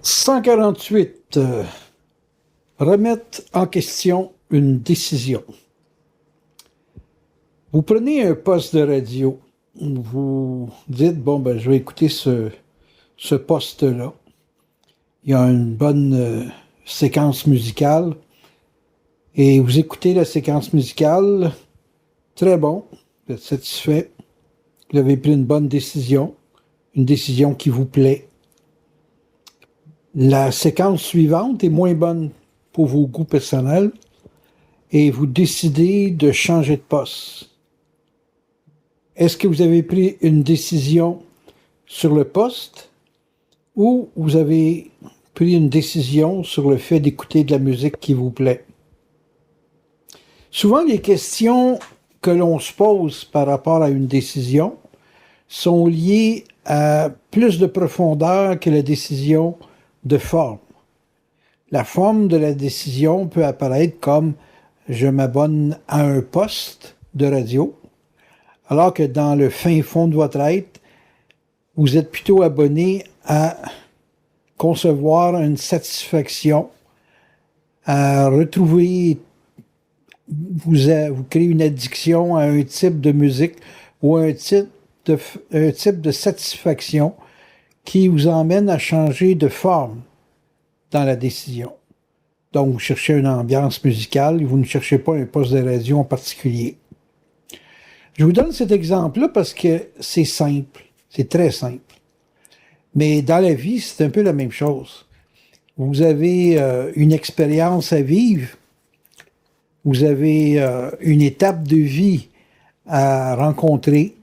148. Remettre en question une décision. Vous prenez un poste de radio, vous dites, bon, ben, je vais écouter ce poste-là. Il y a une bonne séquence musicale, et vous écoutez la séquence musicale, très bon, vous êtes satisfait, vous avez pris une bonne décision, une décision qui vous plaît. La séquence suivante est moins bonne pour vos goûts personnels et vous décidez de changer de poste. Est-ce que vous avez pris une décision sur le poste ou vous avez pris une décision sur le fait d'écouter de la musique qui vous plaît? Souvent, les questions que l'on se pose par rapport à une décision sont liées à plus de profondeur que la décision de forme. La forme de la décision peut apparaître comme je m'abonne à un poste de radio, alors que dans le fin fond de votre être, vous êtes plutôt abonné à concevoir une satisfaction, à retrouver, vous créez une addiction à un type de musique ou un type de satisfaction qui vous emmène à changer de forme dans la décision. Donc, vous cherchez une ambiance musicale, vous ne cherchez pas un poste de radio en particulier. Je vous donne cet exemple-là parce que c'est simple, c'est très simple. Mais dans la vie, c'est un peu la même chose. Vous avez une expérience à vivre, vous avez une étape de vie à rencontrer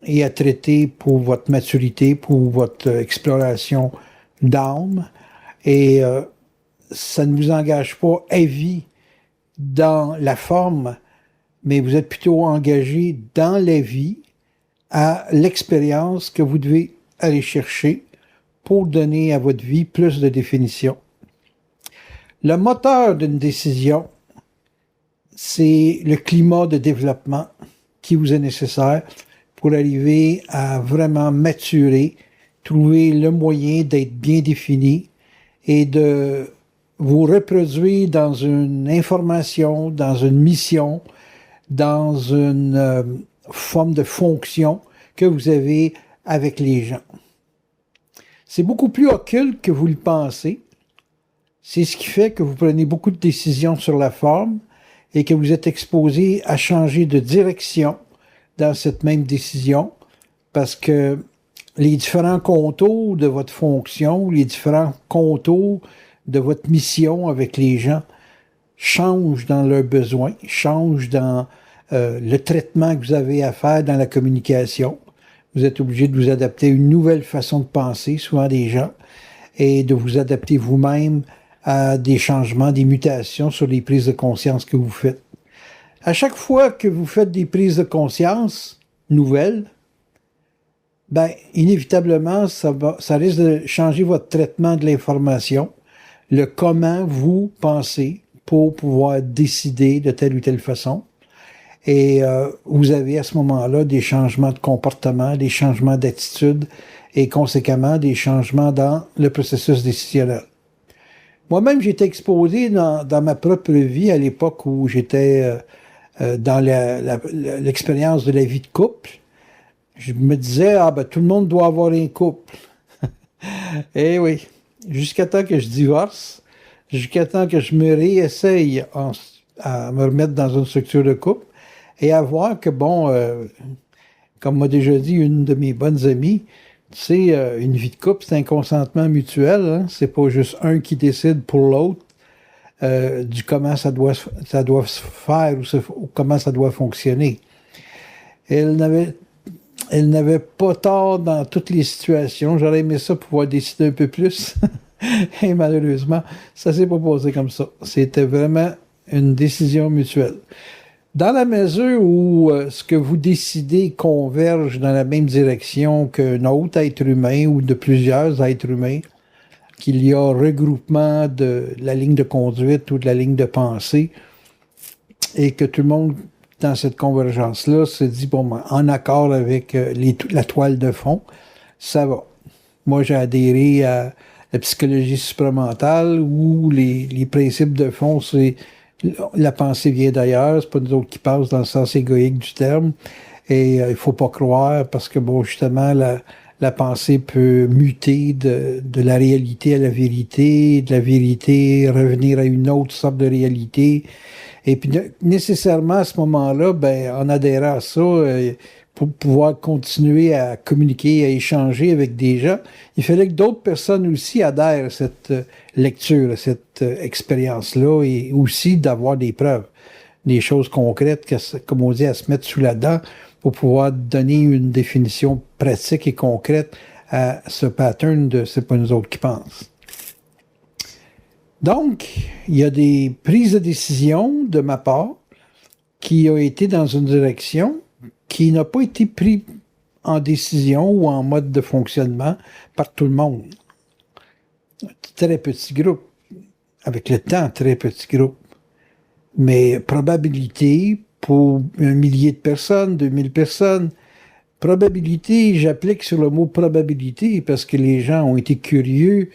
et à traiter pour votre maturité, pour votre exploration d'âme. Et ça ne vous engage pas à vie dans la forme, mais vous êtes plutôt engagé dans la vie à l'expérience que vous devez aller chercher pour donner à votre vie plus de définition. Le moteur d'une décision, c'est le climat de développement qui vous est nécessaire pour arriver à vraiment maturer, trouver le moyen d'être bien défini et de vous reproduire dans une information, dans une mission, dans une forme de fonction que vous avez avec les gens. C'est beaucoup plus occulte que vous le pensez. C'est ce qui fait que vous prenez beaucoup de décisions sur la forme et que vous êtes exposé à changer de direction dans cette même décision, parce que les différents contours de votre fonction, les différents contours de votre mission avec les gens changent dans leurs besoins, changent dans le traitement que vous avez à faire dans la communication. Vous êtes obligé de vous adapter à une nouvelle façon de penser, souvent des gens, et de vous adapter vous-même à des changements, des mutations sur les prises de conscience que vous faites. À chaque fois que vous faites des prises de conscience nouvelles, ben, inévitablement, ça risque de changer votre traitement de l'information, le comment vous pensez pour pouvoir décider de telle ou telle façon. Et vous avez à ce moment-là des changements de comportement, des changements d'attitude et conséquemment des changements dans le processus décisionnel. Moi-même, j'étais exposé dans ma propre vie à l'époque où j'étais dans l'expérience de la vie de couple. Je me disais, tout le monde doit avoir un couple. Eh oui, jusqu'à temps que je divorce, jusqu'à temps que je me réessaye à me remettre dans une structure de couple et à voir que, comme m'a déjà dit une de mes bonnes amies, tu sais, une vie de couple, c'est un consentement mutuel, hein? C'est pas juste un qui décide pour l'autre du comment ça doit se faire ou comment ça doit fonctionner. Elle n'avait pas tort dans toutes les situations. J'aurais aimé ça pouvoir décider un peu plus. Et malheureusement, ça s'est pas passé comme ça. C'était vraiment une décision mutuelle. Dans la mesure où ce que vous décidez converge dans la même direction qu'un autre être humain ou de plusieurs êtres humains, qu'il y a regroupement de la ligne de conduite ou de la ligne de pensée, et que tout le monde, dans cette convergence-là, se dit, en accord avec la toile de fond, ça va. Moi, j'ai adhéré à la psychologie supramentale où les principes de fond, c'est la pensée vient d'ailleurs, c'est pas nous autres qui pensent dans le sens égoïque du terme. Et il faut pas croire parce que, bon, justement, la pensée peut muter de la réalité à la vérité, de la vérité revenir à une autre sorte de réalité. Et puis, nécessairement, à ce moment-là, ben, en adhérant à ça, pour pouvoir continuer à communiquer, à échanger avec des gens, il fallait que d'autres personnes aussi adhèrent à cette lecture, à cette expérience-là, et aussi d'avoir des preuves, des choses concrètes, comme on dit, à se mettre sous la dent pour pouvoir donner une définition pratique et concrète à ce pattern de c'est pas nous autres qui pensent. Donc, il y a des prises de décision de ma part qui ont été dans une direction qui n'a pas été prise en décision ou en mode de fonctionnement par tout le monde. Très petit groupe. Avec le temps, très petit groupe. Mais probabilité pour 1 millier de personnes, 2000 personnes. Probabilité, j'applique sur le mot probabilité parce que les gens ont été curieux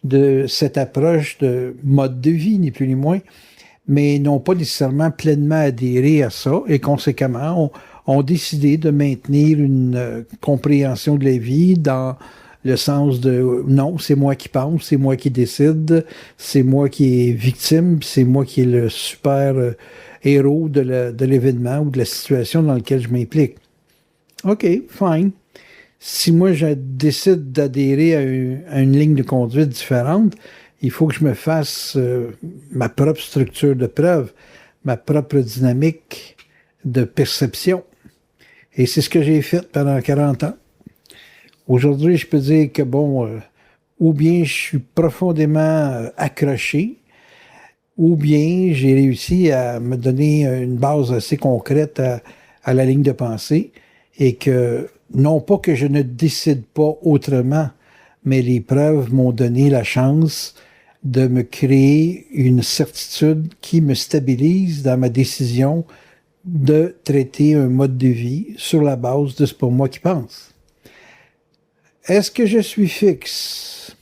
de cette approche de mode de vie, ni plus ni moins, mais n'ont pas nécessairement pleinement adhéré à ça et conséquemment ont décidé de maintenir une compréhension de la vie dans le sens de non, c'est moi qui pense, c'est moi qui décide, c'est moi qui est victime, c'est moi qui est le super héros de l'événement ou de la situation dans laquelle je m'implique. OK, fine. Si moi je décide d'adhérer à une ligne de conduite différente, il faut que je me fasse ma propre structure de preuve, ma propre dynamique de perception. Et c'est ce que j'ai fait pendant 40 ans. Aujourd'hui, je peux dire que, bon, ou bien je suis profondément accroché, ou bien j'ai réussi à me donner une base assez concrète à la ligne de pensée, et que, non pas que je ne décide pas autrement, mais les preuves m'ont donné la chance de me créer une certitude qui me stabilise dans ma décision de traiter un mode de vie sur la base de c'est pour moi qui pense. Est-ce que je suis fixe?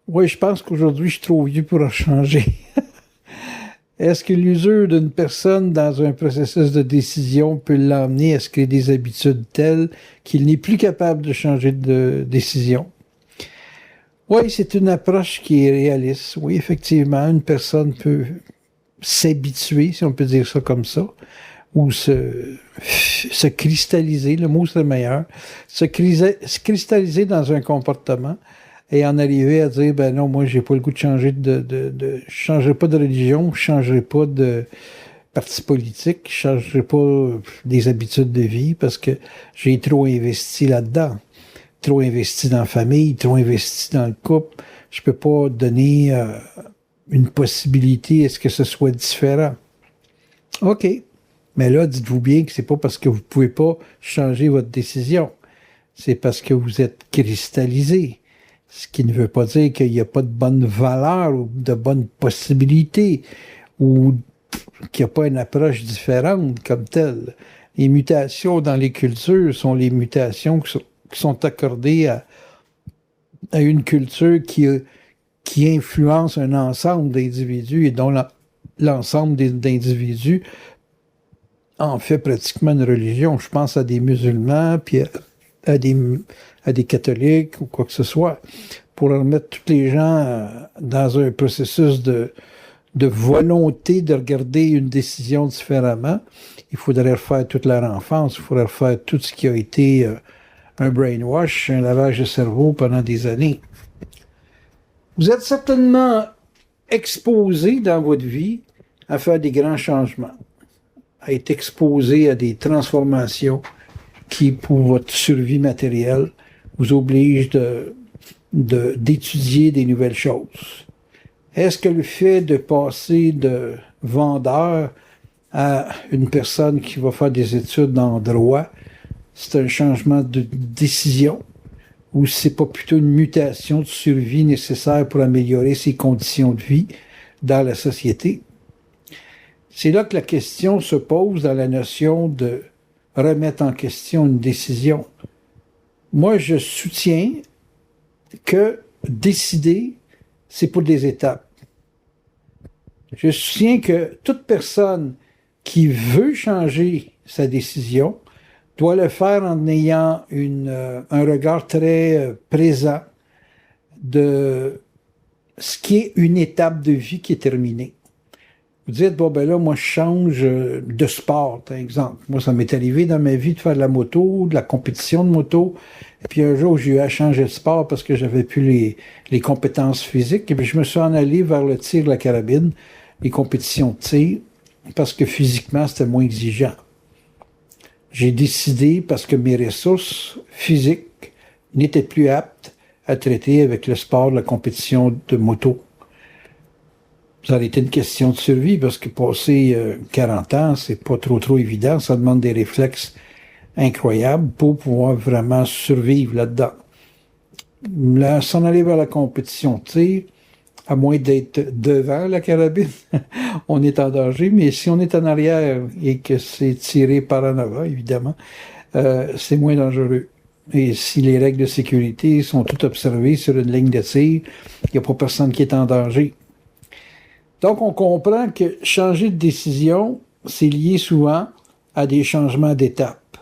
Oui, je pense qu'aujourd'hui, je suis trop vieux pour en changer. Est-ce que l'usure d'une personne dans un processus de décision peut l'emmener à se créer des habitudes telles qu'il n'est plus capable de changer de décision? Oui, c'est une approche qui est réaliste. Oui, effectivement, une personne peut s'habituer, si on peut dire ça comme ça, ou se cristalliser, le mot serait meilleur, se cristalliser dans un comportement et en arriver à dire, ben non, moi, j'ai pas le goût de changer je changerai pas de religion, je changerai pas de parti politique, je changerai pas des habitudes de vie parce que j'ai trop investi là-dedans. Trop investi dans la famille, trop investi dans le couple. Je peux pas donner une possibilité à ce que ce soit différent. OK. Mais là, dites-vous bien que c'est pas parce que vous pouvez pas changer votre décision. C'est parce que vous êtes cristallisé. Ce qui ne veut pas dire qu'il n'y a pas de bonne valeur ou de bonnes possibilités ou qu'il n'y a pas une approche différente comme telle. Les mutations dans les cultures sont les mutations qui sont accordées à une culture qui influence un ensemble d'individus et dont l'ensemble d'individus en fait pratiquement une religion. Je pense à des musulmans, puis à des catholiques ou quoi que ce soit, pour remettre tous les gens dans un processus de volonté de regarder une décision différemment. Il faudrait refaire toute leur enfance, il faudrait refaire tout ce qui a été un brainwash, un lavage de cerveau pendant des années. Vous êtes certainement exposé dans votre vie à faire des grands changements, à être exposé à des transformations qui, pour votre survie matérielle, vous obligent d'étudier des nouvelles choses. Est-ce que le fait de passer de vendeur à une personne qui va faire des études en droit, c'est un changement de décision ou c'est pas plutôt une mutation de survie nécessaire pour améliorer ses conditions de vie dans la société? C'est là que la question se pose dans la notion de remettre en question une décision. Moi, je soutiens que décider, c'est pour des étapes. Je soutiens que toute personne qui veut changer sa décision doit le faire en ayant un regard très présent de ce qui est une étape de vie qui est terminée. Vous dites, bon, ben là, moi, je change de sport, par exemple. Moi, ça m'est arrivé dans ma vie de faire de la moto, de la compétition de moto. Et puis un jour, j'ai eu à changer de sport parce que j'avais plus les compétences physiques. Et puis je me suis en allé vers le tir de la carabine, les compétitions de tir, parce que physiquement, c'était moins exigeant. J'ai décidé, parce que mes ressources physiques n'étaient plus aptes à traiter avec le sport de la compétition de moto. Ça a été une question de survie, parce que passer 40 ans, c'est pas trop évident. Ça demande des réflexes incroyables pour pouvoir vraiment survivre là-dedans. Là, s'en aller vers la compétition de tir, à moins d'être devant la carabine, on est en danger, mais si on est en arrière et que c'est tiré par en avant, évidemment, c'est moins dangereux. Et si les règles de sécurité sont toutes observées sur une ligne de tir, il n'y a pas personne qui est en danger. Donc, on comprend que changer de décision, c'est lié souvent à des changements d'étape.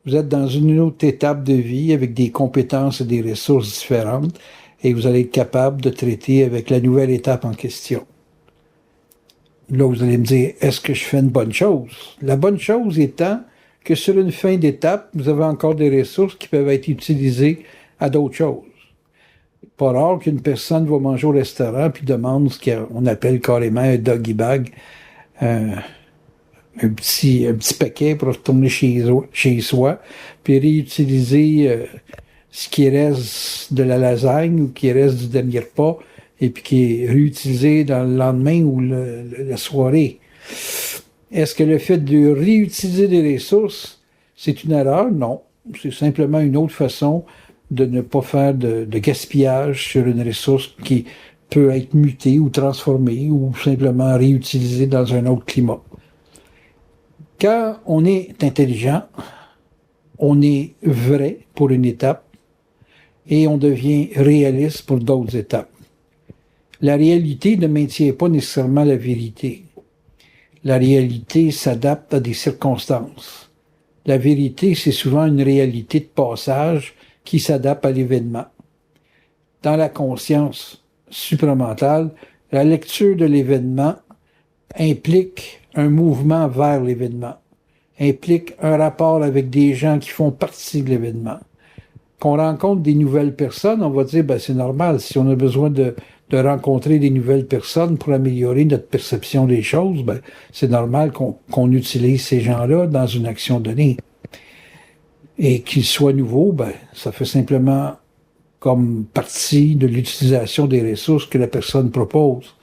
Vous êtes dans une autre étape de vie avec des compétences et des ressources différentes et vous allez être capable de traiter avec la nouvelle étape en question. Là, vous allez me dire, est-ce que je fais une bonne chose? La bonne chose étant que sur une fin d'étape, vous avez encore des ressources qui peuvent être utilisées à d'autres choses. Pas rare qu'une personne va manger au restaurant puis demande ce qu'on appelle carrément un doggy bag, un petit paquet pour retourner chez soi, puis réutiliser ce qui reste de la lasagne ou qui reste du dernier repas, et puis qui est réutilisé dans le lendemain ou la soirée. Est-ce que le fait de réutiliser des ressources, c'est une erreur? Non. C'est simplement une autre façon de ne pas faire de gaspillage sur une ressource qui peut être mutée ou transformée ou simplement réutilisée dans un autre climat. Quand on est intelligent, on est vrai pour une étape et on devient réaliste pour d'autres étapes. La réalité ne maintient pas nécessairement la vérité. La réalité s'adapte à des circonstances. La vérité, c'est souvent une réalité de passage qui s'adapte à l'événement. Dans la conscience supramentale, la lecture de l'événement implique un mouvement vers l'événement, implique un rapport avec des gens qui font partie de l'événement. Qu'on rencontre des nouvelles personnes, on va dire, ben, c'est normal. Si on a besoin de rencontrer des nouvelles personnes pour améliorer notre perception des choses, ben, c'est normal qu'on utilise ces gens-là dans une action donnée. Et qu'ils soient nouveaux, ben, ça fait simplement comme partie de l'utilisation des ressources que la personne propose.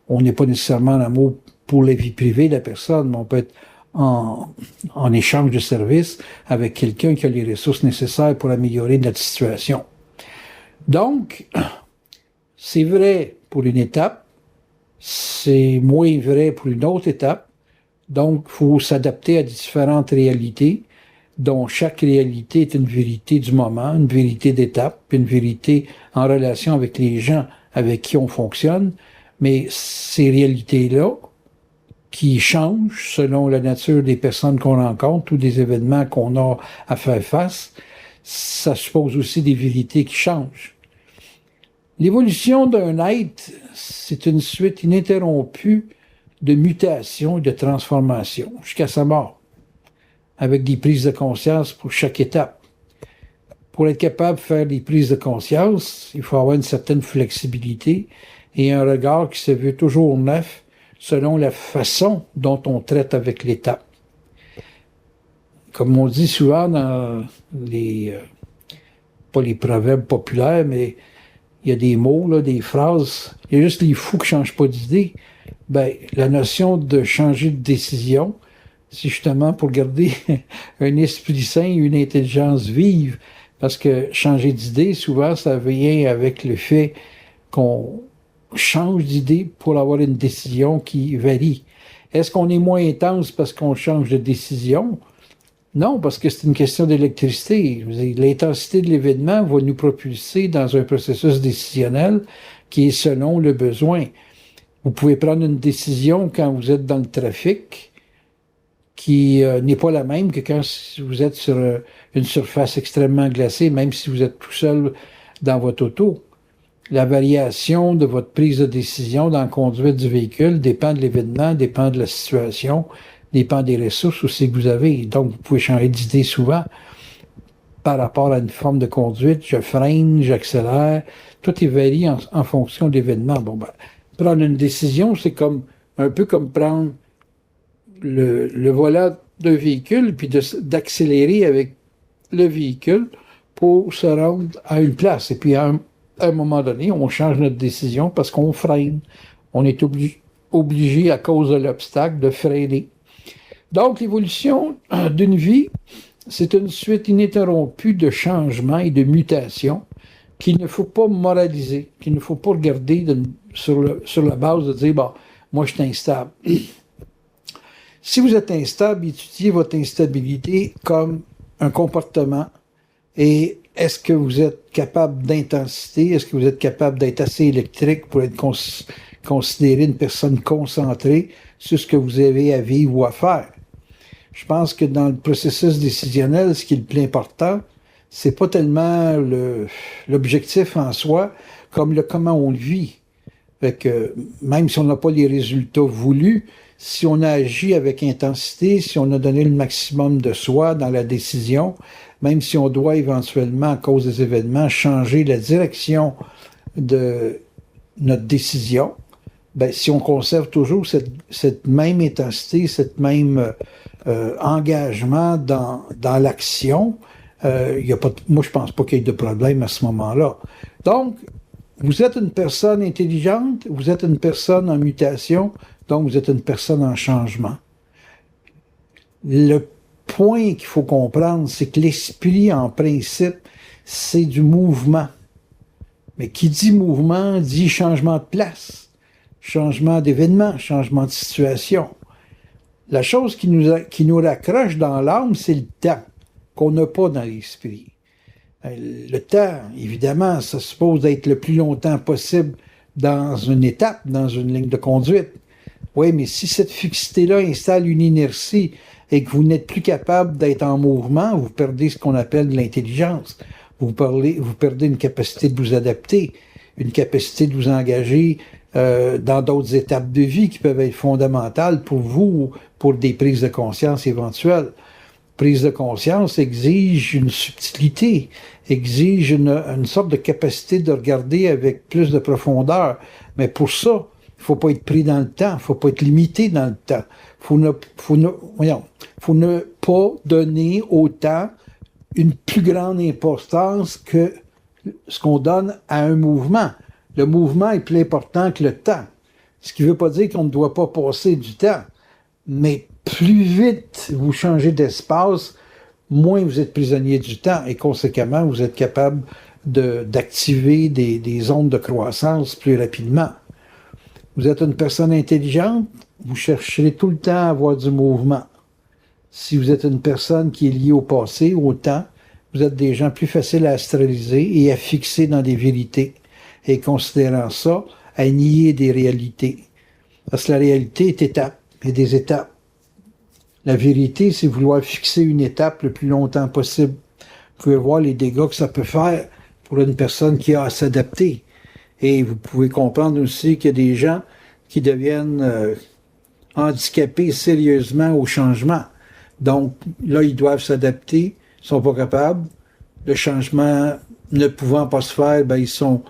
On n'est pas nécessairement en amour pour la vie privée de la personne, mais on peut être en échange de services avec quelqu'un qui a les ressources nécessaires pour améliorer notre situation. Donc, c'est vrai pour une étape, c'est moins vrai pour une autre étape. Donc, il faut s'adapter à différentes réalités, dont chaque réalité est une vérité du moment, une vérité d'étape, une vérité en relation avec les gens avec qui on fonctionne. Mais ces réalités-là, qui changent selon la nature des personnes qu'on rencontre ou des événements qu'on a à faire face, ça suppose aussi des vérités qui changent. L'évolution d'un être, c'est une suite ininterrompue de mutations et de transformations jusqu'à sa mort, avec des prises de conscience pour chaque étape. Pour être capable de faire des prises de conscience, il faut avoir une certaine flexibilité et un regard qui se veut toujours neuf selon la façon dont on traite avec l'étape. Comme on dit souvent dans pas les proverbes populaires, mais il y a des mots, là, des phrases, il y a juste les fous qui changent pas d'idée. Ben, la notion de changer de décision, c'est justement pour garder un esprit sain et une intelligence vive, parce que changer d'idée, souvent, ça vient avec le fait qu'on change d'idée pour avoir une décision qui varie. Est-ce qu'on est moins intense parce qu'on change de décision? Non, parce que c'est une question d'électricité. Je veux dire, l'intensité de l'événement va nous propulser dans un processus décisionnel qui est selon le besoin. Vous pouvez prendre une décision quand vous êtes dans le trafic qui n'est pas la même que quand vous êtes sur une surface extrêmement glacée, même si vous êtes tout seul dans votre auto. La variation de votre prise de décision dans la conduite du véhicule dépend de l'événement, dépend de la situation, dépend des ressources aussi que vous avez. Donc, vous pouvez changer d'idée souvent par rapport à une forme de conduite. Je freine, j'accélère. Tout est varie en fonction de l'événement. Bon, ben, prendre une décision, c'est comme un peu comme prendre le volant d'un véhicule puis d'accélérer avec le véhicule pour se rendre à une place. Et puis, à un moment donné, on change notre décision parce qu'on freine. On est obligé, à cause de l'obstacle, de freiner. Donc, l'évolution d'une vie, c'est une suite ininterrompue de changements et de mutations qu'il ne faut pas moraliser, qu'il ne faut pas regarder sur la base de dire, bon, moi, je suis instable. Si vous êtes instable, étudiez votre instabilité comme un comportement et est-ce que vous êtes capable d'intensité? Est-ce que vous êtes capable d'être assez électrique pour être considéré une personne concentrée sur ce que vous avez à vivre ou à faire? Je pense que dans le processus décisionnel, ce qui est le plus important, c'est pas tellement l'objectif en soi, comme le comment on le vit. Fait que même si on n'a pas les résultats voulus, si on a agi avec intensité, si on a donné le maximum de soi dans la décision, même si on doit éventuellement, à cause des événements, changer la direction de notre décision, ben, si on conserve toujours cette même intensité, cette même engagement dans l'action, y a pas, moi, je pense pas qu'il y ait de problème à ce moment-là. Donc, vous êtes une personne intelligente, vous êtes une personne en mutation, donc vous êtes une personne en changement. Le point qu'il faut comprendre, c'est que l'esprit, en principe, c'est du mouvement. Mais qui dit mouvement, dit changement de place, changement d'événement, changement de situation. La chose qui nous raccroche dans l'âme, c'est le temps, qu'on n'a pas dans l'esprit. Le temps, évidemment, ça suppose d'être le plus longtemps possible dans une étape, dans une ligne de conduite. Oui, mais si cette fixité-là installe une inertie et que vous n'êtes plus capable d'être en mouvement, vous perdez ce qu'on appelle de l'intelligence. Vous perdez une capacité de vous adapter, une capacité de vous engager dans d'autres étapes de vie qui peuvent être fondamentales pour vous, pour des prises de conscience éventuelles. Prise de conscience exige une subtilité, exige une sorte de capacité de regarder avec plus de profondeur. Mais pour ça, il faut pas être pris dans le temps, il faut pas être limité dans le temps. Faut ne pas donner au temps une plus grande importance que ce qu'on donne à un mouvement. Le mouvement est plus important que le temps. Ce qui ne veut pas dire qu'on ne doit pas passer du temps. Mais plus vite vous changez d'espace, moins vous êtes prisonnier du temps et conséquemment, vous êtes capable d'activer des ondes de croissance plus rapidement. Vous êtes une personne intelligente, vous chercherez tout le temps à avoir du mouvement. Si vous êtes une personne qui est liée au passé, au temps, vous êtes des gens plus faciles à astraliser et à fixer dans des vérités. Et considérant ça, à nier des réalités. Parce que la réalité est étape, et des étapes. La vérité, c'est vouloir fixer une étape le plus longtemps possible. Vous pouvez voir les dégâts que ça peut faire pour une personne qui a à s'adapter. Et vous pouvez comprendre aussi qu'il y a des gens qui deviennent handicapés sérieusement au changement. Donc, là, ils doivent s'adapter, ils sont pas capables. Le changement ne pouvant pas se faire, ben, ils sont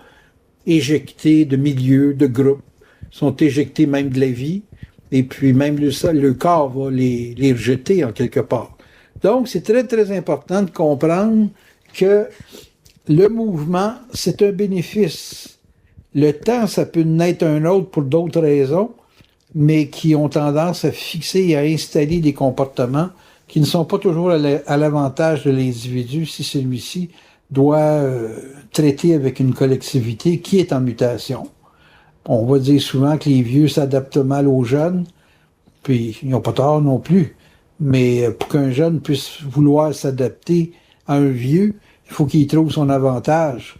éjectés de milieux, de groupes, sont éjectés même de la vie, et puis même le corps va les rejeter en quelque part. Donc, c'est très, très important de comprendre que le mouvement, c'est un bénéfice. Le temps, ça peut naître un autre pour d'autres raisons, mais qui ont tendance à fixer et à installer des comportements qui ne sont pas toujours à l'avantage de l'individu si celui-ci doit traiter avec une collectivité qui est en mutation. On va dire souvent que les vieux s'adaptent mal aux jeunes, puis ils n'ont pas tort non plus. Mais pour qu'un jeune puisse vouloir s'adapter à un vieux, il faut qu'il trouve son avantage.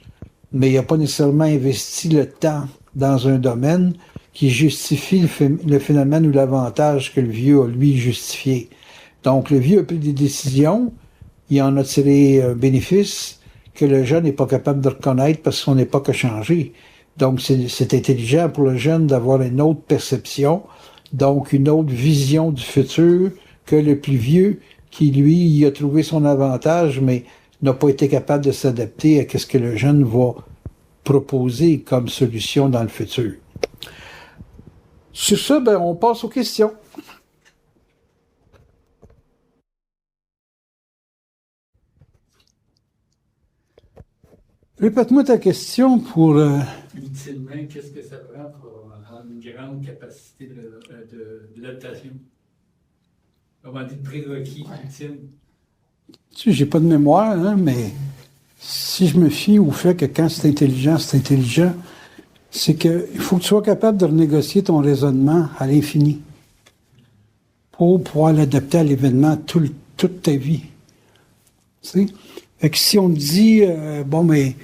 Mais il n'a pas nécessairement investi le temps dans un domaine qui justifie le phénomène ou l'avantage que le vieux a, lui, justifié. Donc, le vieux a pris des décisions, il en a tiré un bénéfice que le jeune n'est pas capable de reconnaître parce que son époque a changé. Donc, c'est intelligent pour le jeune d'avoir une autre perception, donc une autre vision du futur que le plus vieux qui, lui, y a trouvé son avantage, mais n'a pas été capable de s'adapter à ce que le jeune va proposer comme solution dans le futur. Sur ça, ben, on passe aux questions. Répète-moi ta question pour... Ultimement, qu'est-ce que ça prend pour avoir une grande capacité d'adaptation? Comment dire, prérequis ultime? Tu sais, j'ai pas de mémoire, hein, mais si je me fie au fait que quand c'est intelligent, c'est qu'il faut que tu sois capable de renégocier ton raisonnement à l'infini pour pouvoir l'adapter à l'événement toute ta vie. Tu sais? Fait que si on te dit, bon, mais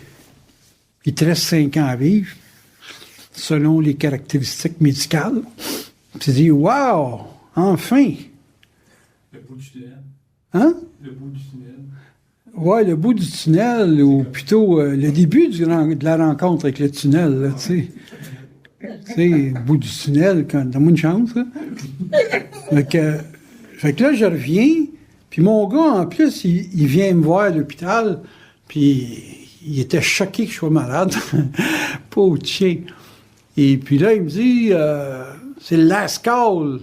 il te reste 5 ans à vivre, selon les caractéristiques médicales, tu dis, wow, enfin! Le bout du tunnel. Hein? Le bout du tunnel. Ouais, le bout du tunnel, ou plutôt le début de la rencontre avec le tunnel, là, tu sais. Tu sais, le bout du tunnel, donne-moi une chance, là. Fait que là, je reviens, puis mon gars, en plus, il vient me voir à l'hôpital, puis il était choqué que je sois malade. Pauvre chien. Et puis là, il me dit, c'est le last call.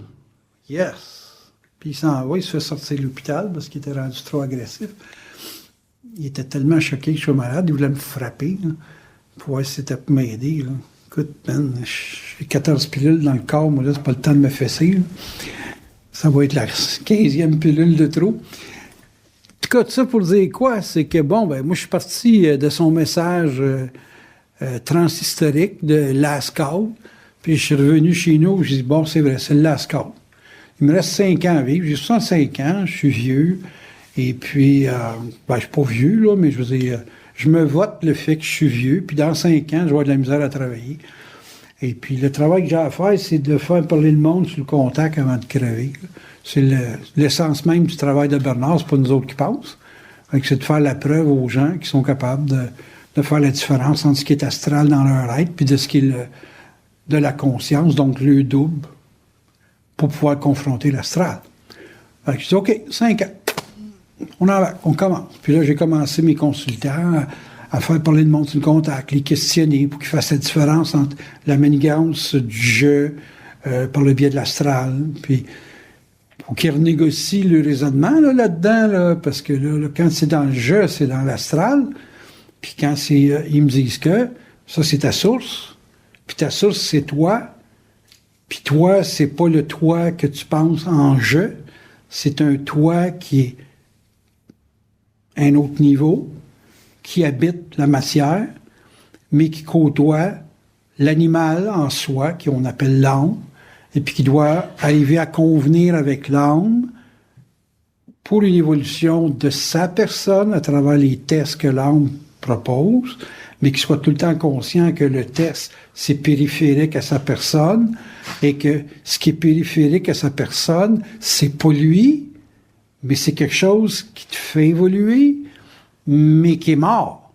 Yes. Puis il s'en va, il se fait sortir de l'hôpital parce qu'il était rendu trop agressif. Il était tellement choqué que je sois malade, il voulait me frapper, là, pour voir si c'était pour m'aider, là. Écoute, man, j'ai 14 pilules dans le corps, moi, là, c'est pas le temps de me fesser, là. Ça va être la 15e pilule de trop. En tout cas, tout ça pour dire quoi? C'est que, bon, ben, moi, je suis parti de son message transhistorique de last call, puis je suis revenu chez nous, j'ai dit, bon, c'est vrai, c'est le last call. Il me reste 5 ans à vivre, j'ai 65 ans, je suis vieux, et puis, ben, je suis pas vieux, là, mais je veux dire, je me vote le fait que je suis vieux, puis dans 5 ans, je vais avoir de la misère à travailler. Et puis, le travail que j'ai à faire, c'est de faire parler le monde sur le contact avant de crever. C'est l'essence même du travail de Bernard, c'est pas nous autres qui pensent. C'est de faire la preuve aux gens qui sont capables de faire la différence entre ce qui est astral dans leur être, puis de ce qui est de la conscience, donc le double, pour pouvoir confronter l'astral. Fait que je dis, OK, 5 ans. On commence. Puis là, j'ai commencé mes consultants à faire parler le monde sur le contact, les questionner pour qu'ils fassent la différence entre la manigance du jeu par le biais de l'astral, puis pour qu'ils renégocient le raisonnement là-dedans, là, parce que là, quand c'est dans le jeu, c'est dans l'astral, puis quand ils me disent que ça, c'est ta source, puis ta source, c'est toi, puis toi, c'est pas le toi que tu penses en jeu, c'est un toi qui est un autre niveau, qui habite la matière, mais qui côtoie l'animal en soi, qu'on appelle l'âme, et puis qui doit arriver à convenir avec l'âme pour une évolution de sa personne à travers les tests que l'âme propose, mais qui soit tout le temps conscient que le test, c'est périphérique à sa personne, et que ce qui est périphérique à sa personne, c'est pas lui, mais c'est quelque chose qui te fait évoluer, mais qui est mort.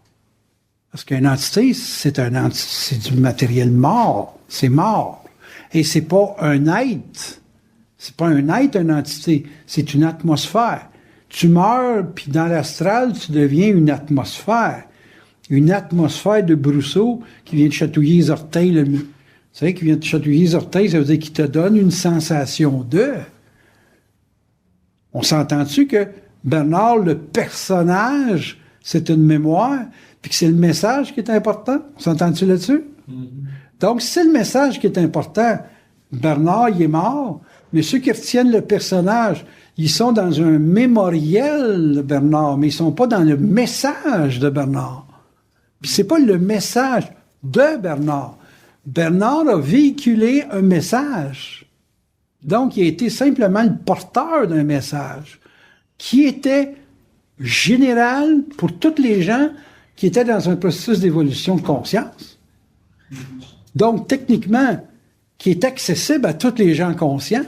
Parce qu'une entité, c'est du matériel mort. C'est mort. Et c'est pas un être. C'est pas un être, une entité. C'est une atmosphère. Tu meurs, puis dans l'astral, tu deviens une atmosphère. Une atmosphère de Brousseau qui vient de chatouiller les orteils. Tu sais, qui vient de chatouiller les orteils, ça veut dire qu'il te donne une sensation de... On s'entend-tu que Bernard, le personnage, c'est une mémoire, puis que c'est le message qui est important? On s'entend-tu là-dessus? Mm-hmm. Donc, si c'est le message qui est important, Bernard, il est mort, mais ceux qui retiennent le personnage, ils sont dans un mémoriel de Bernard, mais ils sont pas dans le message de Bernard. Puis c'est pas le message de Bernard. Bernard a véhiculé un message. Donc, il a été simplement le porteur d'un message qui était général pour tous les gens qui étaient dans un processus d'évolution de conscience. Donc, techniquement, qui est accessible à tous les gens conscients.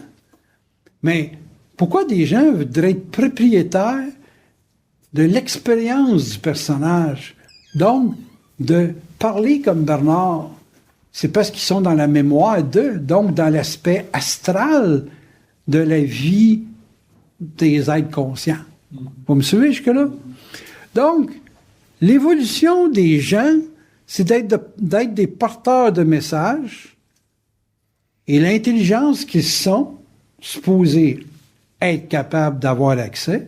Mais pourquoi des gens voudraient être propriétaires de l'expérience du personnage? Donc, de parler comme Bernard, c'est parce qu'ils sont dans la mémoire d'eux, donc dans l'aspect astral de la vie des êtres conscients. Vous me suivez jusque-là? Donc, l'évolution des gens, c'est d'être des porteurs de messages, et l'intelligence qu'ils sont supposés être capables d'avoir accès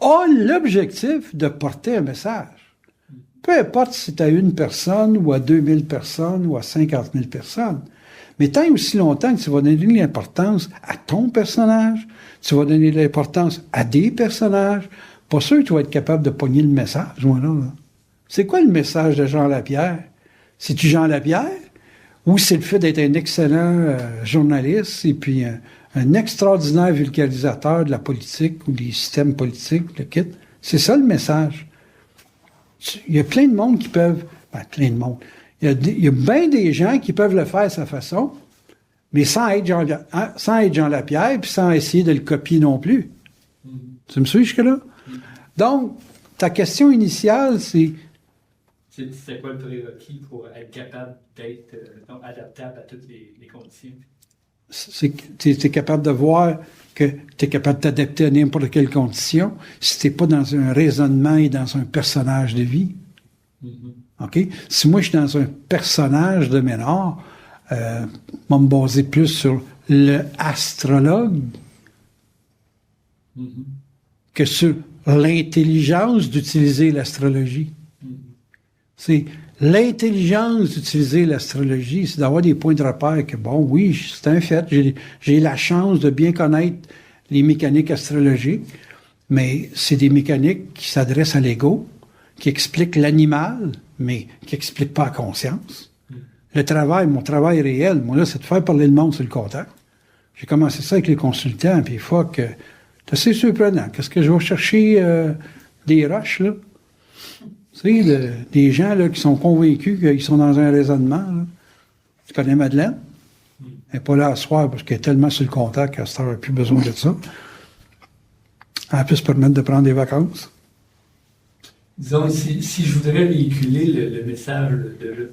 a l'objectif de porter un message. Peu importe si c'est à 1 personne, ou à 2000 personnes, ou à 50 000 personnes. Mais tant et aussi longtemps que tu vas donner l'importance à ton personnage, tu vas donner l'importance à des personnages, pas sûr que tu vas être capable de pogner le message, moi, là. C'est quoi le message de Jean Lapierre? C'est-tu Jean Lapierre? Ou c'est le fait d'être un excellent journaliste et puis un extraordinaire vulgarisateur de la politique ou des systèmes politiques, le kit? C'est ça le message. Il y a plein de monde qui peuvent... plein de monde. Il y a bien des gens qui peuvent le faire à sa façon, mais sans être Jean Lapierre puis sans essayer de le copier non plus. Tu me suis jusque-là? Donc, ta question initiale, c'est... C'est quoi le prérequis pour être capable d'être adaptable à toutes les conditions? C'est que tu es capable de voir que tu es capable de t'adapter à n'importe quelle condition si tu n'es pas dans un raisonnement et dans un personnage de vie. OK? Si moi, je suis dans un personnage de Ménard, je vais me baser plus sur le astrologue que sur l'intelligence d'utiliser l'astrologie. C'est l'intelligence d'utiliser l'astrologie, c'est d'avoir des points de repère que, bon, oui, c'est un fait, j'ai la chance de bien connaître les mécaniques astrologiques, mais c'est des mécaniques qui s'adressent à l'ego, qui expliquent l'animal, mais qui n'expliquent pas la conscience. Mon travail réel, moi, là, c'est de faire parler le monde sur le contact. J'ai commencé ça avec les consultants, puis fuck, c'est assez surprenant. Qu'est-ce que je vais chercher des roches, là? Tu sais, des gens là, qui sont convaincus qu'ils sont dans un raisonnement. Là. Tu connais Madeleine? Elle n'est pas là à soir parce qu'elle est tellement sur le contact qu'elle n'a plus besoin de ça. Elle peut se permettre de prendre des vacances. Disons, si je voudrais véhiculer le message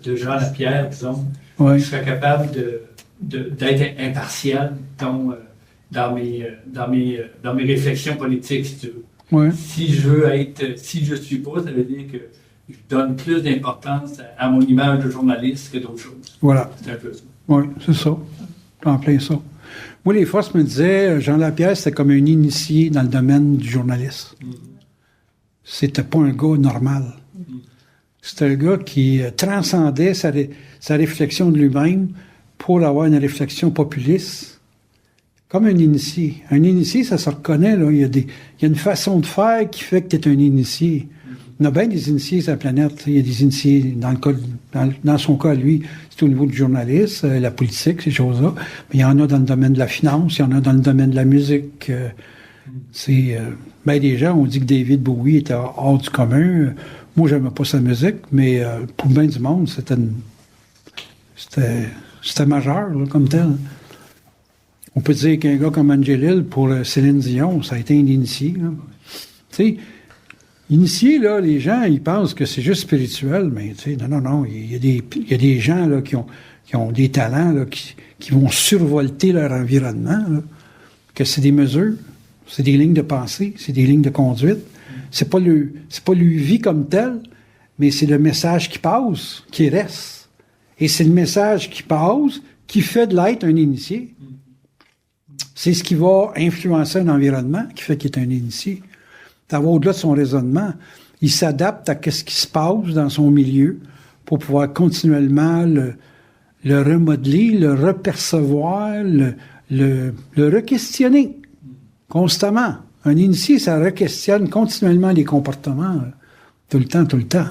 de Jean Lapierre, disons, je serais capable d'être impartial dans mes réflexions politiques, si tu veux. Ouais. Si je suis pas, ça veut dire que je donne plus d'importance à mon image de journaliste que d'autres choses. Voilà. C'est un peu ça. Oui, c'est ça. En plein ça. Moi, les fois, je me disais, Jean Lapierre, c'était comme un initié dans le domaine du journalisme. C'était pas un gars normal. C'était un gars qui transcendait sa réflexion de lui-même pour avoir une réflexion populiste. Comme un initié. Un initié, ça se reconnaît, là. Il y a une façon de faire qui fait que tu es un initié. Il y en a bien des initiés sur la planète. Il y a des initiés, dans son cas, lui, c'est au niveau du journalisme, la politique, ces choses-là. Mais il y en a dans le domaine de la finance, il y en a dans le domaine de la musique. Des gens ont dit que David Bowie était hors du commun. Moi, j'aimais pas sa musique, mais pour bien du monde, c'était majeur, là, comme tel. On peut dire qu'un gars comme Angelil, pour Céline Dion, ça a été un initié. Tu sais, initié, là, les gens, ils pensent que c'est juste spirituel, mais tu sais, non. Il y a des gens là, qui ont des talents là, qui vont survolter leur environnement, là, que c'est des mesures, c'est des lignes de pensée, c'est des lignes de conduite. C'est pas le vie comme tel, mais c'est le message qui passe, qui reste. Et c'est le message qui passe qui fait de l'être un initié. C'est ce qui va influencer un environnement qui fait qu'il est un initié. Au-delà de son raisonnement, il s'adapte à ce qui se passe dans son milieu pour pouvoir continuellement le remodeler, le repercevoir, le re-questionner constamment. Un initié, ça re-questionne continuellement les comportements, tout le temps.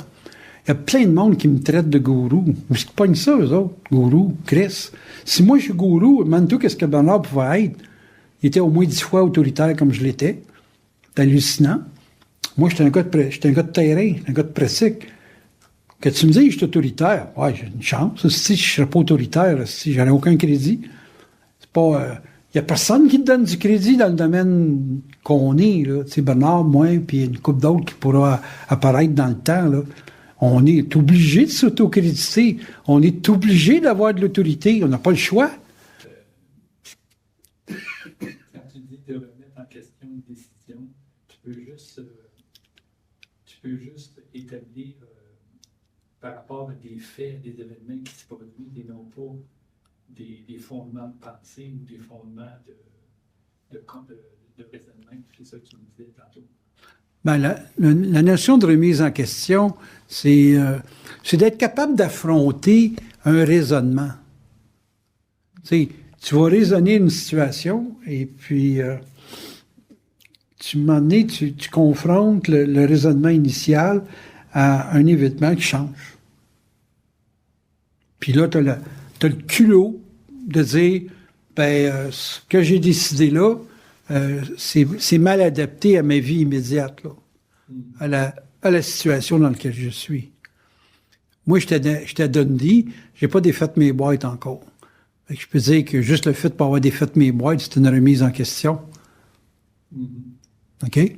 Il y a plein de monde qui me traite de gourou. Où est-ce qu'ils pognent ça, eux autres? Gourou, Chris. Si moi je suis gourou, demande-toi qu'est-ce que Bernard pouvait être. Il était au moins 10 fois autoritaire comme je l'étais. C'est hallucinant. Moi, j'étais un gars de terrain, un gars de pratique. Que tu me dis, je suis autoritaire. Ouais, j'ai une chance. Si je ne serais pas autoritaire, si j'aurais aucun crédit. C'est pas. Il n'y a personne qui te donne du crédit dans le domaine qu'on est, là. Tu sais, Bernard, moi, puis une couple d'autres qui pourra apparaître dans le temps, là. On est obligé de s'autocréditer. On est obligé d'avoir de l'autorité. On n'a pas le choix. Quand tu dis de remettre en question une décision, tu peux juste établir par rapport à des faits, des événements qui se produisent et non pas des fondements de pensée ou des fondements de raisonnement. C'est ça que tu me disais tantôt. Ben, la notion de remise en question, c'est d'être capable d'affronter un raisonnement. Tu sais, tu vas raisonner une situation et puis tu confrontes le raisonnement initial à un événement qui change. Puis là, tu as le culot de dire, ce que j'ai décidé là, c'est mal adapté à ma vie immédiate, là, à la situation dans laquelle je suis. Moi, j'étais à Dundee, j'ai pas défait mes boîtes encore. Fait que je peux dire que juste le fait de pas avoir défait mes boîtes, c'est une remise en question. OK?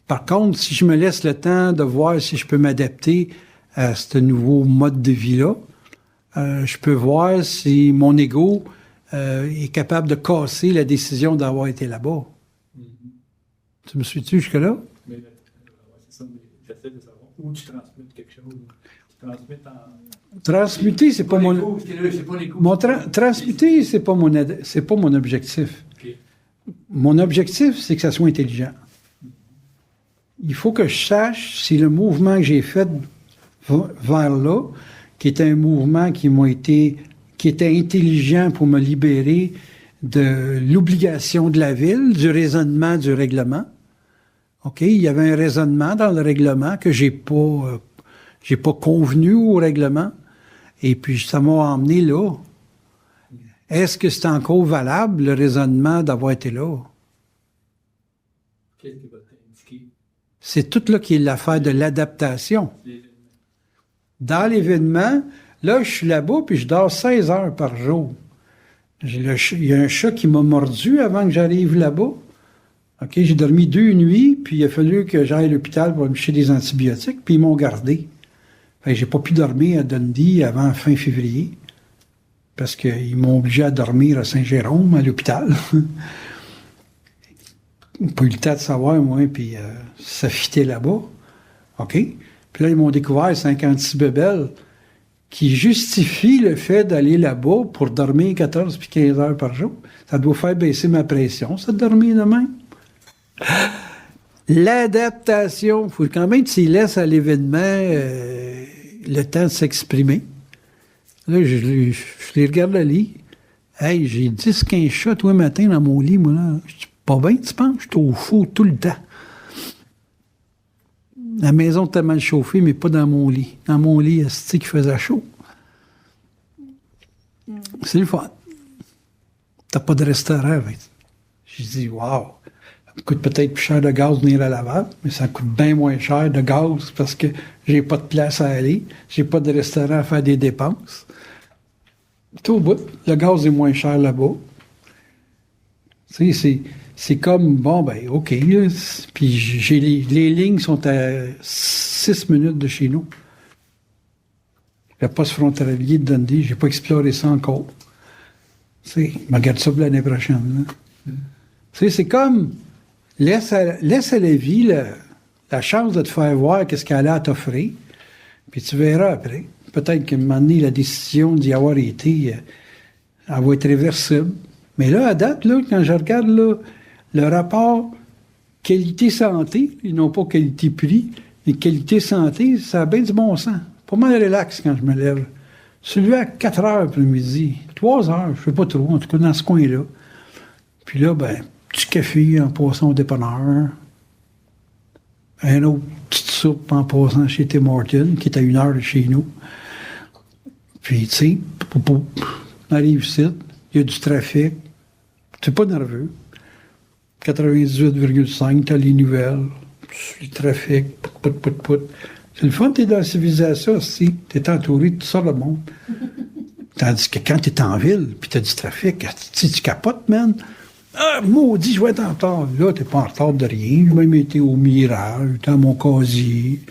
Par contre, si je me laisse le temps de voir si je peux m'adapter à ce nouveau mode de vie-là, je peux voir si mon ego est capable de casser la décision d'avoir été là-bas. Tu me suis-tu jusque-là? Mais, c'est ça, mais j'essaie de savoir où tu transmets quelque chose. Tu transmets en... Transmuter, c'est pas mon... Transmuter, c'est pas mon objectif. Okay. Mon objectif, c'est que ça soit intelligent. Il faut que je sache si le mouvement que j'ai fait vers là, qui était un mouvement qui était intelligent pour me libérer de l'obligation de la ville, du raisonnement, du règlement. OK? Il y avait un raisonnement dans le règlement que j'ai pas convenu au règlement. Et puis, ça m'a emmené là. Est-ce que c'est encore valable, le raisonnement d'avoir été là? Qu'est-ce qui va t'indiquer? C'est tout là qui est l'affaire de l'adaptation. Dans l'événement, là, je suis là-bas, puis je dors 16 heures par jour. Il y a un chat qui m'a mordu avant que j'arrive là-bas. OK, j'ai dormi 2 nuits, puis il a fallu que j'aille à l'hôpital pour me chercher des antibiotiques, puis ils m'ont gardé. Fait que j'ai pas pu dormir à Dundee avant fin février, parce qu'ils m'ont obligé à dormir à Saint-Jérôme, à l'hôpital. Pas eu le temps de savoir, moi, puis ça fitait là-bas. OK? Puis là, ils m'ont découvert 56 bébelles qui justifient le fait d'aller là-bas pour dormir 14 puis 15 heures par jour. Ça doit faire baisser ma pression, ça, de dormir de même. L'adaptation, il faut quand même que tu laisses à l'événement le temps de s'exprimer. Là, je les regarde aller. Hey, j'ai 10-15 chats tous les matins dans mon lit, moi, là. Je dis, pas bien, tu penses? Je suis au chaud tout le temps. La maison était mal chauffée, mais pas dans mon lit. Dans mon lit, c'est qui faisait chaud. C'est le fun. T'as pas de restaurant. J'ai dit, wow, ça me coûte peut-être plus cher de gaz de venir à Laval, mais ça coûte bien moins cher de gaz parce que j'ai pas de place à aller, j'ai pas de restaurant à faire des dépenses. Tout au bout, le gaz est moins cher là-bas. Tu sais, c'est comme, bon, ben, OK. Là, puis les lignes sont à 6 minutes de chez nous. Le poste frontalier de Dundee, j'ai pas exploré ça encore. Tu sais, je regarde ça pour l'année prochaine. Tu sais, c'est comme, laisse à la vie la chance de te faire voir qu'est-ce qu'elle a à t'offrir, puis tu verras après. Peut-être qu'à un moment donné, la décision d'y avoir été, elle va être réversible. Mais là, à date, là, quand je regarde là, le rapport qualité-santé, et non pas qualité-prix, mais qualité-santé, ça a bien du bon sens. Pas mal relax quand je me lève. Celui à 4 heures pour le midi, 3 heures, je sais pas trop, en tout cas dans ce coin-là. Puis là, ben, petit café en passant au dépanneur. un autre petite soupe en passant chez Tim Hortons, qui est à 1 heure de chez nous. Puis, tu sais, on arrive ici, il y a du trafic, t'es pas nerveux. 98,5, t'as les nouvelles, le trafic, pout. C'est le fun, t'es dans la civilisation aussi. T'es entouré de tout ça, le monde. Tandis que quand t'es en ville, puis t'as du trafic, tu capotes, man. Ah, maudit, je vais être en retard. Là, t'es pas en retard de rien. J'ai même été au Mirage, dans mon casier.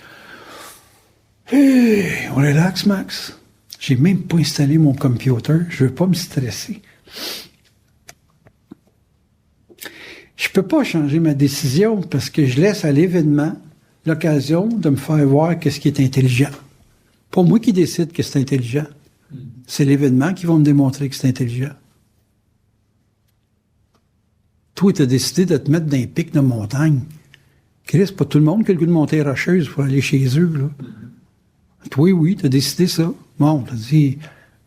Hey, on relaxe, Max. J'ai même pas installé mon computer. Je veux pas me stresser. Je peux pas changer ma décision parce que je laisse à l'événement l'occasion de me faire voir qu'est-ce qui est intelligent. Pas moi qui décide que c'est intelligent. C'est l'événement qui va me démontrer que c'est intelligent. Toi, tu as décidé de te mettre dans un pic de montagne. Chris, pas tout le monde qui a le goût de monter rocheuse pour aller chez eux, là. Toi, oui, tu as décidé ça. Bon, tu as dit,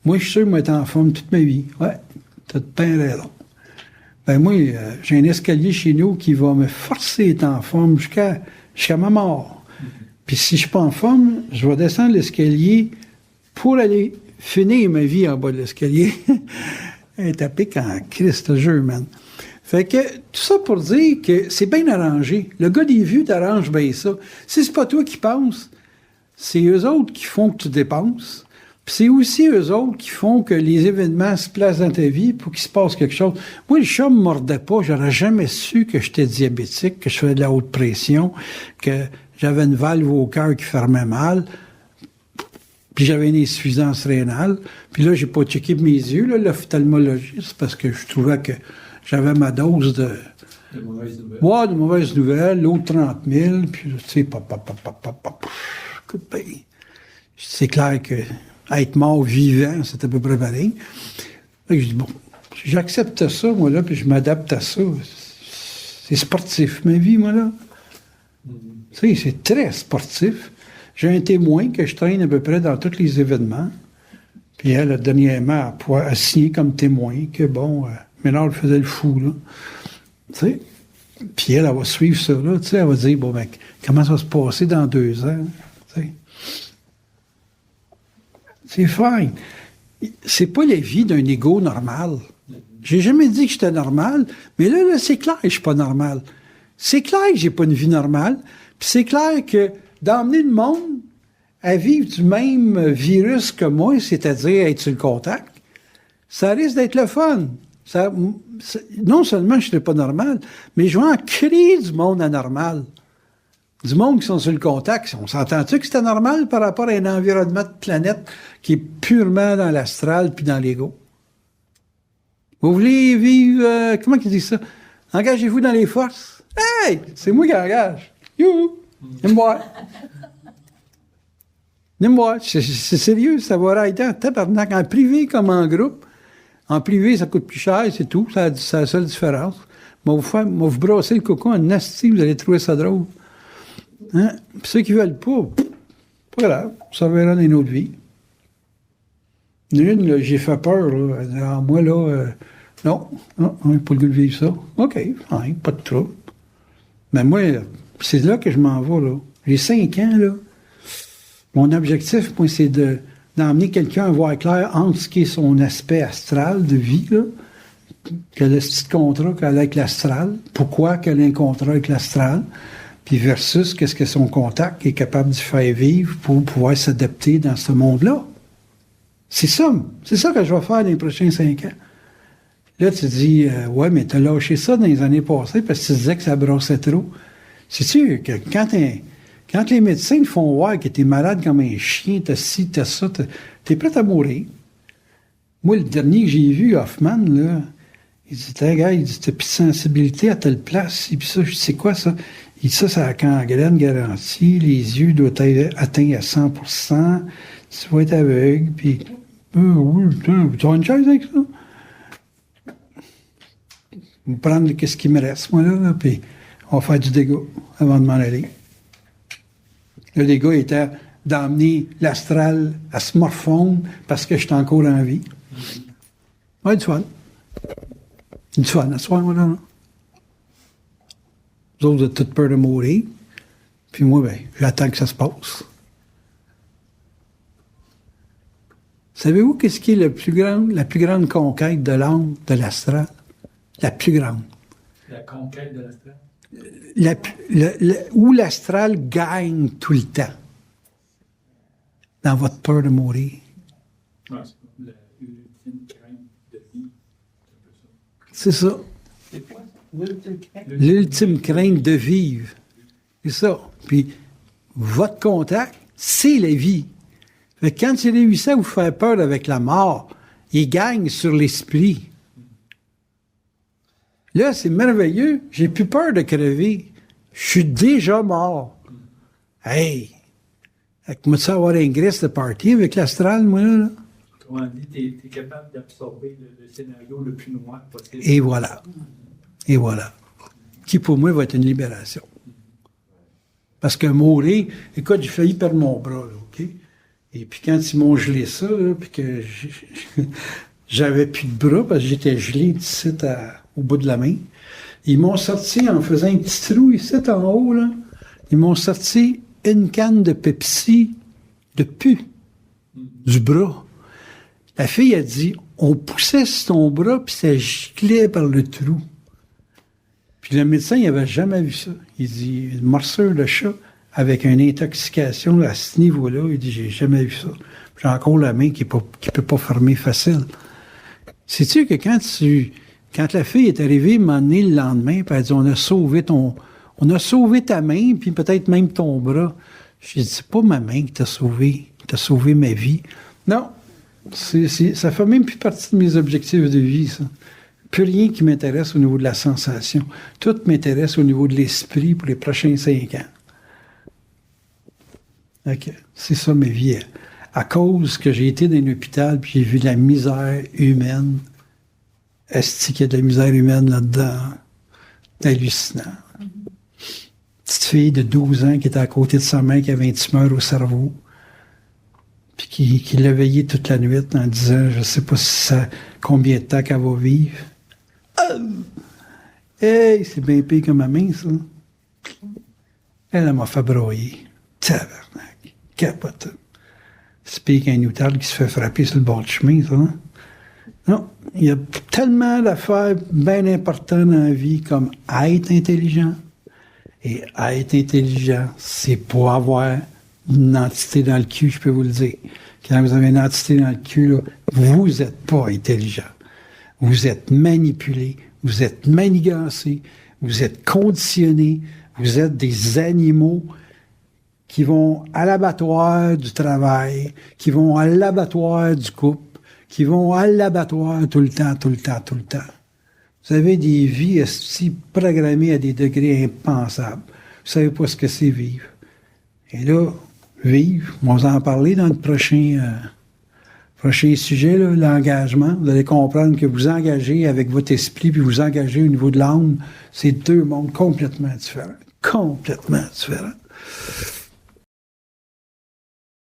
moi, je suis sûr que je vais être en forme toute ma vie. Ouais, tu as bien raison. Ben moi, j'ai un escalier chez nous qui va me forcer à être en forme jusqu'à ma mort. Puis si je suis pas en forme, je vais descendre l'escalier pour aller finir ma vie en bas de l'escalier. Elle tapé quand Christ le jeu, man. Fait que, tout ça pour dire que c'est bien arrangé. Le gars des vues t'arrange bien ça. Si c'est pas toi qui penses, c'est eux autres qui font que tu dépenses. Puis c'est aussi eux autres qui font que les événements se placent dans ta vie pour qu'il se passe quelque chose. Moi, le chat me mordait pas. J'aurais jamais su que j'étais diabétique, que je faisais de la haute pression, que j'avais une valve au cœur qui fermait mal, puis j'avais une insuffisance rénale. Puis là, j'ai pas checké mes yeux, là, l'ophtalmologiste, parce que je trouvais que j'avais ma dose de mauvaises nouvelles. Ouais, de mauvaises nouvelles, l'autre 30 000, puis tu sais, écoute, ben, c'est clair que être mort vivant, c'est à peu près pareil. Fait que je dis, bon, j'accepte ça, moi, là, puis je m'adapte à ça. C'est sportif, ma vie, moi, là. Tu sais, c'est très sportif. J'ai un témoin que je traîne à peu près dans tous les événements. Puis elle, dernièrement, a signé comme témoin que, bon, Ménard faisait le fou, là. Tu sais? Puis elle va suivre ça, là. Tu sais, elle va dire, bon, ben, comment ça va se passer dans 2 ans? Tu sais? C'est fine. C'est pas la vie d'un ego normal. J'ai jamais dit que j'étais normal, mais là, c'est clair que je suis pas normal. C'est clair que j'ai pas une vie normale, puis c'est clair que d'emmener le monde à vivre du même virus que moi, c'est-à-dire être sur le contact, ça risque d'être le fun. Non seulement je ne serais pas normal, mais je vais en créer du monde anormal. Du monde qui sont sur le contact. On s'entend-tu que c'était normal par rapport à un environnement de planète qui est purement dans l'astral puis dans l'ego? Vous voulez vivre... comment ils disent ça? Engagez-vous dans les forces. Hey! C'est moi qui engage. Youhou! Viens me voir. Viens me voir. C'est sérieux, ça va arrêter en tabarnak. En privé comme en groupe. En privé, ça coûte plus cher, c'est tout. C'est la seule différence. Moi, vous brasser le coco en nasty, vous allez trouver ça drôle. Hein? Puis ceux qui veulent pas grave, ça verra dans une autre vie. Une, là, j'ai fait peur, là. Alors, moi, là, non, on n'a pas le goût de vivre ça. OK, fine, pas de trouble. Mais moi, c'est là que je m'en vais, là. J'ai 5 ans, là. Mon objectif, moi, c'est d'emmener quelqu'un à voir clair entre ce qui est son aspect astral de vie, là, qu'elle a ce petit contrat qu'elle a avec l'astral, pourquoi qu'elle a un contrat avec l'astral, puis versus qu'est-ce que son contact est capable de faire vivre pour pouvoir s'adapter dans ce monde-là. C'est ça que je vais faire dans les prochains 5 ans. Là, tu te dis, ouais, mais t'as lâché ça dans les années passées parce que tu disais que ça brossait trop. C'est sûr que quand les médecins te font voir que t'es malade comme un chien, t'as ci, t'as ça, t'es prêt à mourir. Moi, le dernier que j'ai vu, Hoffman, là, il dit, gars, il dit, t'as plus de sensibilité à telle place, et puis ça, je dis, c'est quoi ça? Il dit, ça, c'est la gangrène garantie, les yeux doivent être atteints à 100%, tu vas être aveugle, puis, oui, tu as une chaise avec ça? Je vais prendre ce qui me reste, moi, là, puis on va faire du dégât avant de m'en aller. Le dégât était d'emmener l'astral à se morfondre parce que j'étais encore en vie. Ouais, du fun. Du fun, à ce soir, moi, là. Vous autres, vous avez toute peur de mourir. Puis moi, ben, j'attends que ça se passe. Savez-vous qu'est-ce qui est la plus grande conquête de l'âme, de l'astral? La plus grande. La conquête de l'astral? Où l'astral gagne tout le temps. Dans votre peur de mourir. Ouais, c'est l'ultime crainte de vie. C'est ça. C'est quoi? L'ultime crainte de vivre. C'est ça. Puis, votre contact, c'est la vie. Fait que quand il réussit à vous faire peur avec la mort, il gagne sur l'esprit. Là, c'est merveilleux. J'ai plus peur de crever. Je suis déjà mort. Hey! Comment ça avoir un gris de party avec l'astral, moi, là? Comment dit, tu es capable d'absorber le scénario le plus noir possible. Et voilà. Et voilà. Qui, pour moi, va être une libération. Parce que mourir... Écoute, j'ai failli perdre mon bras, là, OK? Et puis quand ils m'ont gelé ça, là, puis que j'avais plus de bras, parce que j'étais gelé d'ici au bout de la main, ils m'ont sorti, en faisant un petit trou ici en haut, là, ils m'ont sorti une canne de Pepsi de pu du bras. La fille a dit, on poussait sur ton bras, puis ça giclait par le trou. Puis le médecin, il n'avait jamais vu ça. Il dit, une morsure de chat avec une intoxication à ce niveau-là, il dit, j'ai jamais vu ça. J'ai encore la main qui peut pas fermer facile. Sais-tu que quand la fille est arrivée, m'a donné le lendemain, puis elle dit, on a sauvé ta main, puis peut-être même ton bras. J'ai dit, c'est pas ma main qui t'a sauvé ma vie. Non, ça fait même plus partie de mes objectifs de vie, ça. Plus rien qui m'intéresse au niveau de la sensation. Tout m'intéresse au niveau de l'esprit pour les prochains 5 ans. OK. C'est ça ma vie. À cause que j'ai été dans un hôpital puis j'ai vu de la misère humaine. Est-ce qu'il y a de la misère humaine là-dedans? C'est hallucinant. Petite fille de 12 ans qui était à côté de sa mère qui avait une tumeur au cerveau. Puis qui l'a veillée toute la nuit en disant, je sais pas combien de temps qu'elle va vivre. Hey, c'est bien pire que ma main, ça. Elle m'a fait broyer. Tabarnak. Capote. C'est pire qu'un Newtal qui se fait frapper sur le bord du chemin, ça. Hein? Non. Il y a tellement d'affaires bien importantes dans la vie comme être intelligent. Et être intelligent, c'est pour avoir une entité dans le cul, je peux vous le dire. Quand vous avez une entité dans le cul, là, vous n'êtes pas intelligent. Vous êtes manipulé, vous êtes manigancé, vous êtes conditionné, vous êtes des animaux qui vont à l'abattoir du travail, qui vont à l'abattoir du couple, qui vont à l'abattoir tout le temps. Vous avez des vies programmées à des degrés impensables. Vous savez pas ce que c'est vivre. Et là, vivre, on va en parler dans le prochain sujet, là, l'engagement. Vous allez comprendre que vous engagez avec votre esprit puis vous engagez au niveau de l'âme, c'est 2 mondes complètement différents. Complètement différents.